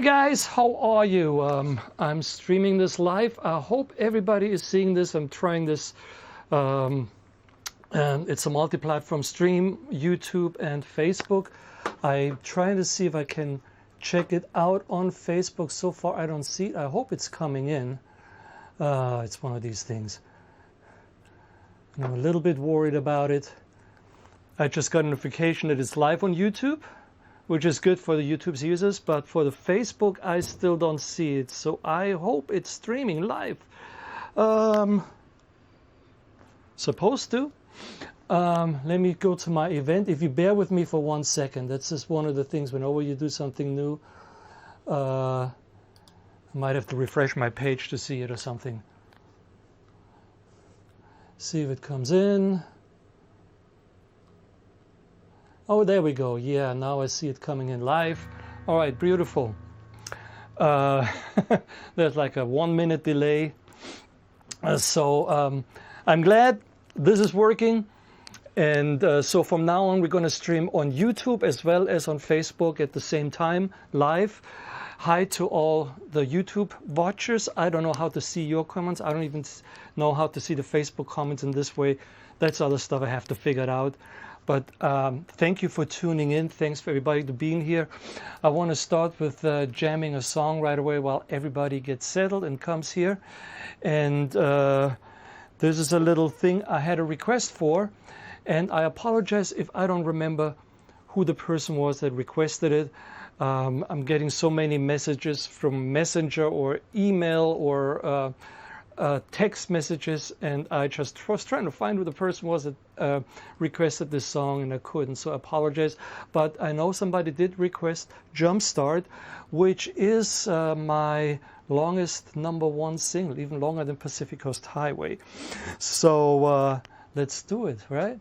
guys, how are you? I'm streaming this live. I hope everybody is seeing this. I'm trying this, and it's a multi-platform stream, YouTube and Facebook. I'm trying to see if I can check it out on Facebook. So far I don't see it. I hope it's coming in. It's one of these things. I'm a little bit worried about it. I just got a notification that it's live on YouTube, which is good for the YouTube's users, but for the Facebook, I still don't see it. So I hope it's streaming live. Supposed to. Let me go to my event. If you bear with me for 1 second, that's just one of the things whenever you do something new. I might have to refresh my page to see it or something. See if it comes in. Oh, there we go. Yeah, now I see it coming in live. All right, beautiful. There's like a 1 minute delay. So I'm glad this is working. And so from now on, we're going to stream on YouTube as well as on Facebook at the same time, live. Hi to all the YouTube watchers. I don't know how to see your comments. I don't even know how to see the Facebook comments in this way. That's other stuff I have to figure out. But thank you for tuning in. Thanks for everybody to being here. I want to start with jamming a song right away while everybody gets settled and comes here. And this is a little thing I had a request for. And I apologize if I don't remember who the person was that requested it. I'm getting so many messages from Messenger or email or text messages, and I just was trying to find who the person was that requested this song, and I couldn't, so I apologize. But I know somebody did request Jumpstart, which is my longest #1 single, even longer than Pacific Coast Highway. So let's do it, right?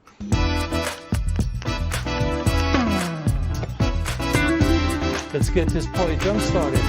Let's get this party jump started.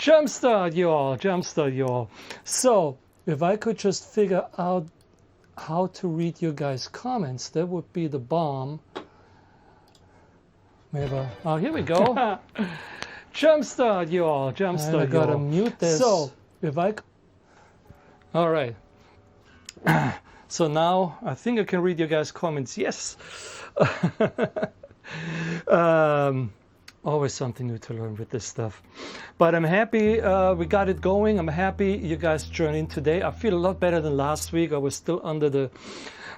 Jumpstart, y'all. Jumpstart, y'all. So, if I could just figure out how to read your guys' comments, that would be the bomb. Maybe. Oh, here we go. Jumpstart, y'all. Jumpstart, I gotta mute this. So, if I... All right. So now I think I can read your guys' comments. Yes. Always something new to learn with this stuff. But I'm happy we got it going. I'm happy you guys joined in today. I feel a lot better than last week. I was still under the,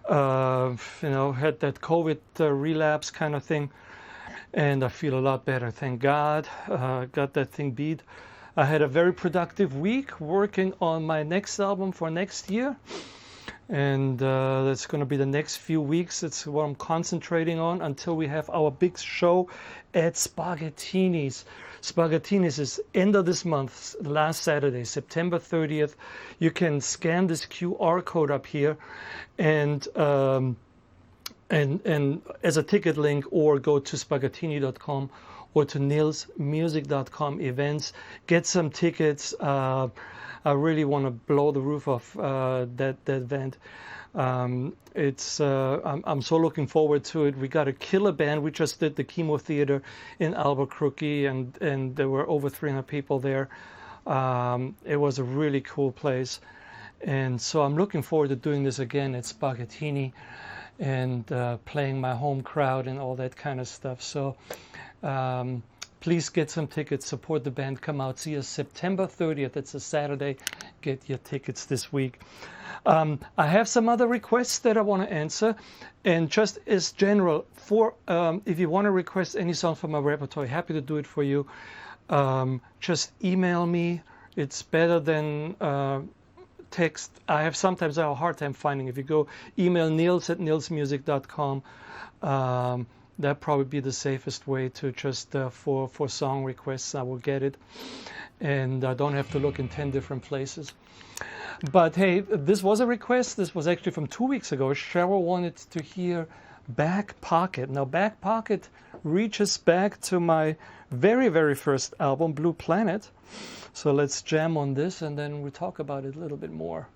had that COVID relapse kind of thing. And I feel a lot better, thank God. Got that thing beat. I had a very productive week working on my next album for next year. And that's going to be the next few weeks. It's what I'm concentrating on until we have our big show at Spaghettini's. Spaghettini's is end of this month, last Saturday, September 30th. You can scan this QR code up here and as a ticket link, or go to spaghettini.com or to nilsmusic.com events. Get some tickets. I really want to blow the roof off that event. I'm so looking forward to it. We got a killer band. We just did the Chemo Theater in Albuquerque, and there were over 300 people there. It was a really cool place. And so I'm looking forward to doing this again at Spaghettini and playing my home crowd and all that kind of stuff. So please get some tickets, support the band, come out, see us September 30th. It's a Saturday. Get your tickets this week. I have some other requests that I want to answer. And just as general, if you want to request any song from my repertoire, happy to do it for you. Just email me. It's better than text. Sometimes I have a hard time finding. If you go email nils@nilsmusic.com, that'd probably be the safest way to just for song requests. I will get it, and I don't have to look in 10 different places. But hey, this was a request. This was actually from 2 weeks ago. Cheryl wanted to hear Back Pocket. Now, Back Pocket reaches back to my very, very first album, Blue Planet. So let's jam on this, and then we'll talk about it a little bit more.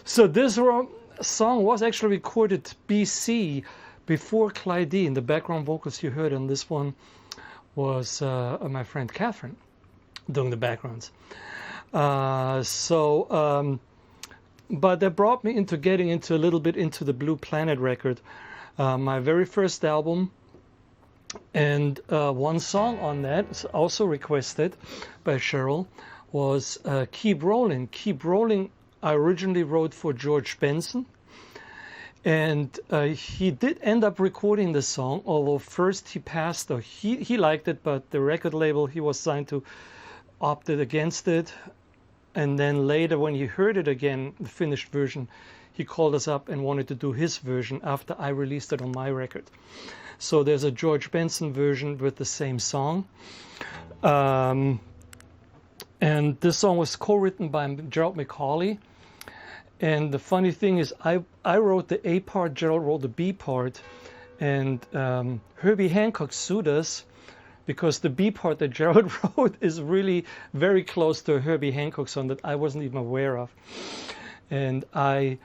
So this song was actually recorded BC, before Clyde D. And the background vocals you heard on this one was my friend Catherine doing the backgrounds. But that brought me into getting into a little bit into the Blue Planet record, my very first album. And one song on that, also requested by Cheryl, was Keep Rolling. Keep Rolling I originally wrote for George Benson. And he did end up recording the song, although first he passed, or he liked it, but the record label he was signed to opted against it. And then later when he heard it again, the finished version, he called us up and wanted to do his version after I released it on my record. So there's a George Benson version with the same song. And this song was co-written by Gerald McCauley. And the funny thing is, I wrote the A part, Gerald wrote the B part, and Herbie Hancock sued us because the B part that Gerald wrote is really very close to a Herbie Hancock song that I wasn't even aware of. And I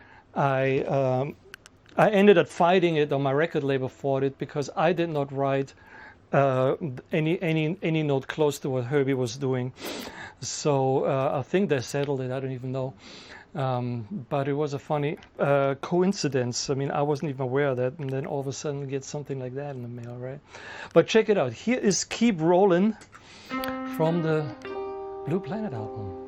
ended up fighting it, on my record label fought it, because I did not write any note close to what Herbie was doing. So I think they settled it, I don't even know. But it was a funny coincidence. I mean, I wasn't even aware of that, and then all of a sudden get something like that in the mail, right? But check it out. Here is Keep Rollin' from the Blue Planet album.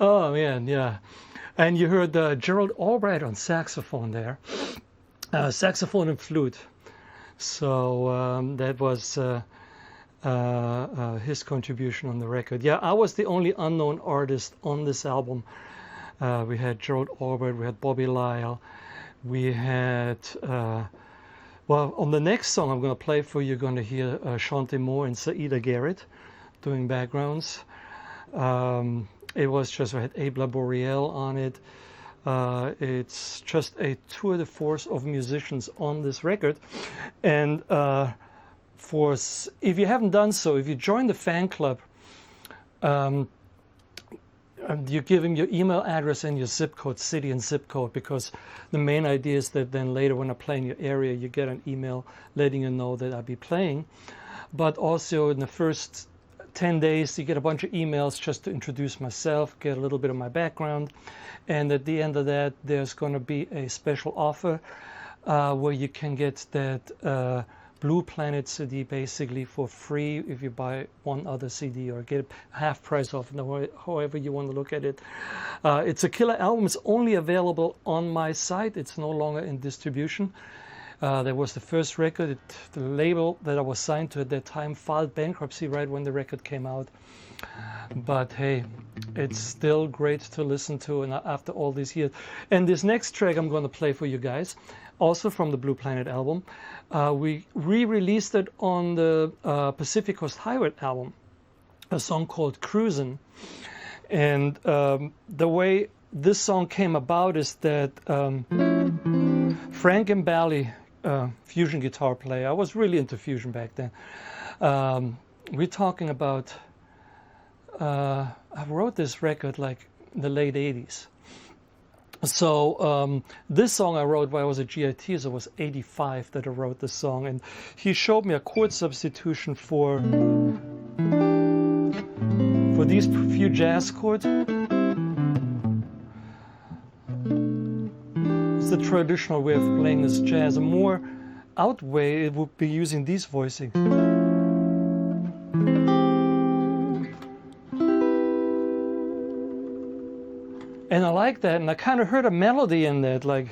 Oh man, yeah. And you heard Gerald Albright on saxophone there, saxophone and flute. So that was his contribution on the record. Yeah, I was the only unknown artist on this album. We had Gerald Albright, we had Bobby Lyle, we had, well, on the next song I'm going to play for you, you're going to hear Shante Moore and Saida Garrett doing backgrounds. It was just, I had Abe Laboriel on it. It's just a tour de force of musicians on this record. And if you haven't done so, if you join the fan club, you give him your email address and your zip code, city and zip code, because the main idea is that then later when I play in your area, you get an email letting you know that I'll be playing. But also in the first 10 days, you get a bunch of emails just to introduce myself, get a little bit of my background. And at the end of that, there's going to be a special offer where you can get that Blue Planet CD basically for free if you buy one other CD, or get half price off, however you want to look at it. It's a killer album. It's only available on my site. It's no longer in distribution. That was the first record. The label that I was signed to at that time filed bankruptcy right when the record came out. But hey, it's still great to listen to, and after all these years. And this next track I'm going to play for you guys, also from the Blue Planet album. We re-released it on the Pacific Coast Highway album, a song called Cruisin'. And the way this song came about is that Frank Gambale, fusion guitar player. I was really into fusion back then. We're talking about, I wrote this record like in the late 80s. So this song I wrote while I was at GIT, so it was 85 that I wrote this song. And he showed me a chord substitution for these few jazz chords. The traditional way of playing this jazz. A more out way, it would be using these voicing. And I like that, and I kind of heard a melody in that, like.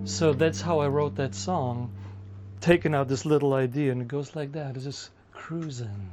So that's how I wrote that song, taking out this little idea, and it goes like that. It's just cruising.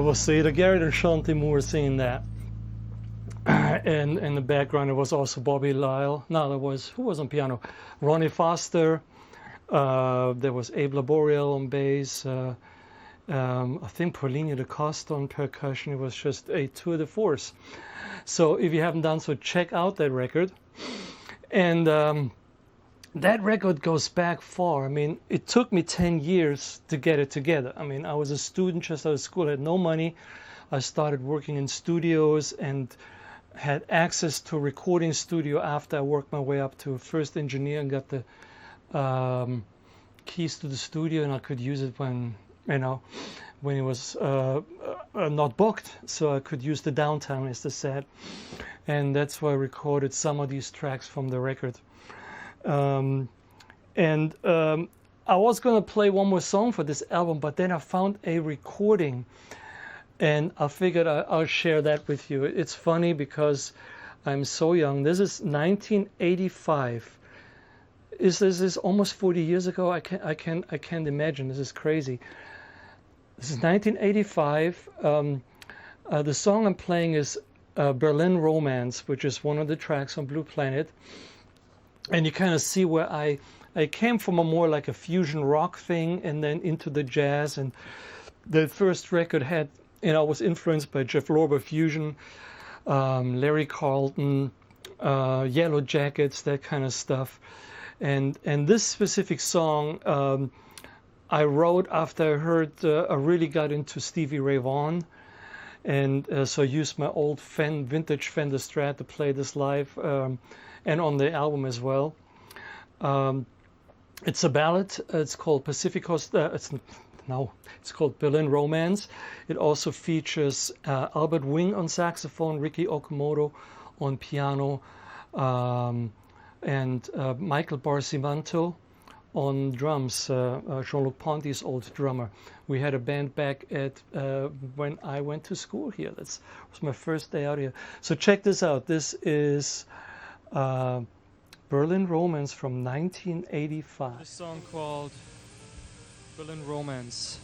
was either Garrett or Shanti Moore singing that. And in the background, it was also Bobby Lyle. No, there was, who was on piano? Ronnie Foster. There was Abe Laboriel on bass. I think Paulinho da Costa on percussion. It was just a tour de force. So if you haven't done so, check out that record. And that record goes back far. I mean, it took me 10 years to get it together. I mean, I was a student just out of school, had no money. I started working in studios and had access to a recording studio after I worked my way up to first engineer and got the keys to the studio, and I could use it when, you know, when it was not booked, so I could use the downtime, as they said. And that's why I recorded some of these tracks from the record. I was going to play one more song for this album, but then I found a recording, and I figured I'll share that with you. It's funny because I'm so young. This is 1985. This is almost 40 years ago. I can't imagine. This is crazy. This is 1985. The song I'm playing is Berlin Romance, which is one of the tracks on Blue Planet. And you kind of see where I came from a more like a fusion rock thing, and then into the jazz. And the first record had, you know, was influenced by Jeff Lorber fusion, Larry Carlton, Yellow Jackets, that kind of stuff. And this specific song I wrote after I heard, I really got into Stevie Ray Vaughan. And so I used my old vintage Fender Strat to play this live, and on the album as well. It's a ballad. It's called Pacific Coast. It's called Berlin Romance. It also features Albert Wing on saxophone, Ricky Okamoto on piano, and Michael Barcimanto on drums, Jean-Luc Ponty's old drummer. We had a band back at when I went to school here. That was my first day out here. So check this out. This is Berlin Romance from 1985. A song called Berlin Romance.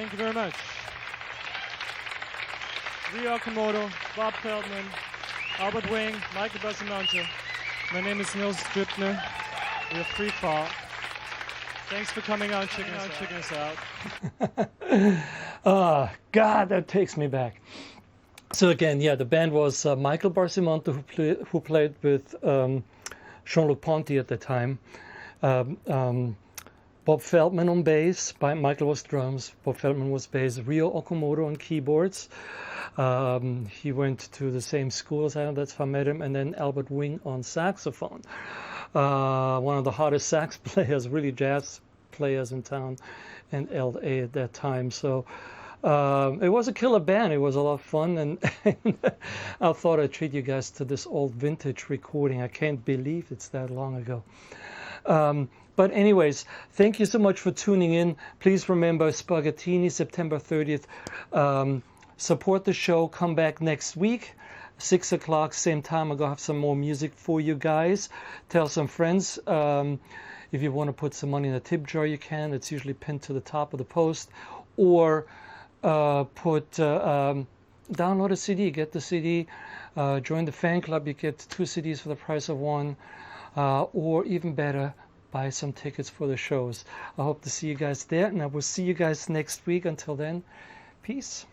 Thank you very much. Rio Okamoto, Bob Feldman, Albert Wing, Michael Bustamante. My name is Nils Drippner. We have Free Fall. Thanks for coming out and checking us out. Oh, God, that takes me back. So again, yeah, the band was Michael Barsimonte, who played with Jean-Luc Ponty at the time. Bob Feldman on bass, Michael was drums, Bob Feldman was bass, Rio Okamoto on keyboards. He went to the same school as I am, that's how I met him, and then Albert Wing on saxophone. One of the hottest sax players, really jazz players in town in LA at that time. So it was a killer band. It was a lot of fun, and I thought I'd treat you guys to this old vintage recording. I can't believe it's that long ago. But anyways, thank you so much for tuning in. Please remember Spaghettini, September 30th. Support the show. Come back next week, 6 o'clock, same time. I'm going to have some more music for you guys. Tell some friends. If you want to put some money in a tip jar, you can. It's usually pinned to the top of the post. Or download a CD. Get the CD. Join the fan club. You get 2 CDs for the price of 1. Or even better, buy some tickets for the shows. I hope to see you guys there, and I will see you guys next week. Until then, peace.